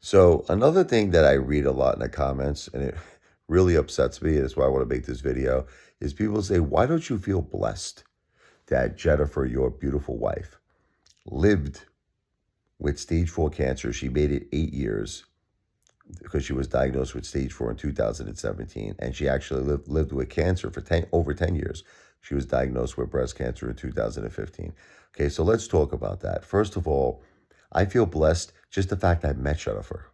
So another thing that I read a lot in the comments, and it really upsets me, and that's why I want to make this video, is people say, why don't you feel blessed that Jennifer, your beautiful wife, lived with stage 4 cancer? She made it 8 years because she was diagnosed with stage 4 in 2017. And she actually lived with cancer for over 10 years. She was diagnosed with breast cancer in 2015. Okay, so let's talk about that. First of all, I feel blessed just the fact I met Jennifer.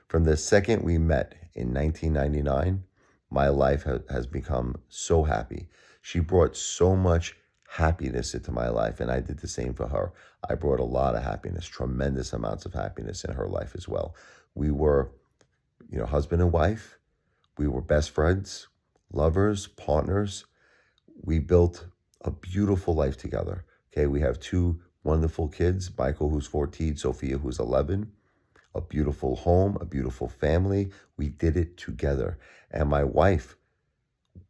From the second we met in 1999, my life has become so happy. She brought so much happiness into my life, and I did the same for her. I brought a lot of happiness, tremendous amounts of happiness in her life as well. We were, husband and wife. We were best friends, lovers, partners. We built a beautiful life together. Okay, we have two wonderful kids, Michael, who's 14, Sophia, who's 11. A beautiful home, a beautiful family. We did it together. And my wife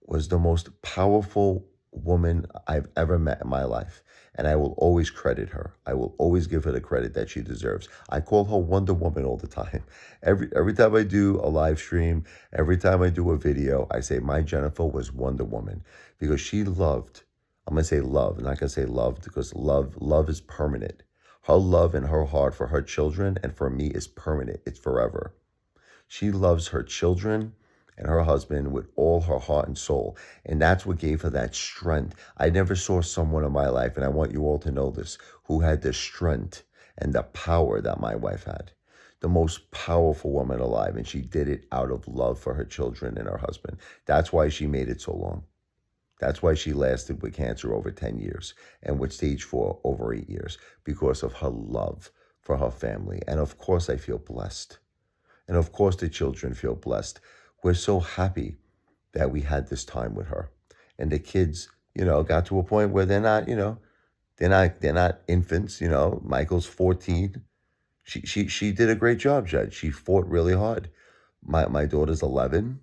was the most powerful woman I've ever met in my life. And I will always credit her. I will always give her the credit that she deserves. I call her Wonder Woman all the time. Every time I do a live stream, every time I do a video, I say my Jennifer was Wonder Woman because she loved. I'm going to say love. I'm not going to say loved because love is permanent. Her love in her heart for her children and for me is permanent. It's forever. She loves her children and her husband with all her heart and soul. And that's what gave her that strength. I never saw someone in my life, and I want you all to know this, who had the strength and the power that my wife had. The most powerful woman alive. And she did it out of love for her children and her husband. That's why she made it so long. That's why she lasted with cancer over 10 years and with stage 4 over 8 years, because of her love for her family. And of course, I feel blessed. And of course, the children feel blessed. We're so happy that we had this time with her. And the kids, got to a point where they're not, they're not infants. Michael's 14. She did a great job, Judge. She fought really hard. My daughter's 11.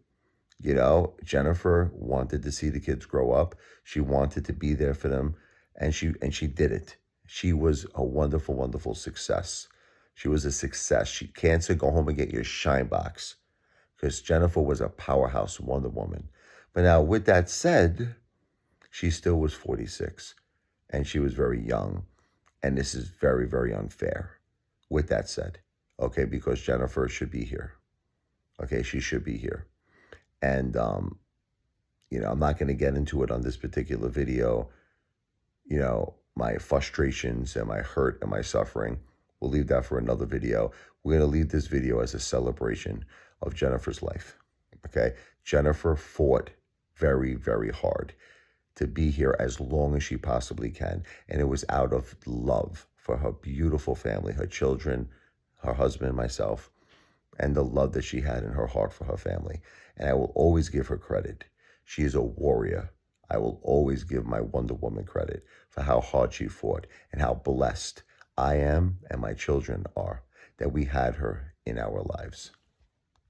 Jennifer wanted to see the kids grow up. She wanted to be there for them, and she did it. She was a wonderful, wonderful success. She was a success. She can't say go home and get your shine box, because Jennifer was a powerhouse Wonder Woman. But now, with that said, she still was 46, and she was very young, and this is very, very unfair. With that said, okay, because Jennifer should be here. Okay, she should be here. And, I'm not going to get into it on this particular video, my frustrations and my hurt and my suffering. We'll leave that for another video. We're going to leave this video as a celebration of Jennifer's life, okay? Jennifer fought very, very hard to be here as long as she possibly can. And it was out of love for her beautiful family, her children, her husband, myself, and the love that she had in her heart for her family. And I will always give her credit. She is a warrior. I will always give my Wonder Woman credit for how hard she fought and how blessed I am and my children are that we had her in our lives.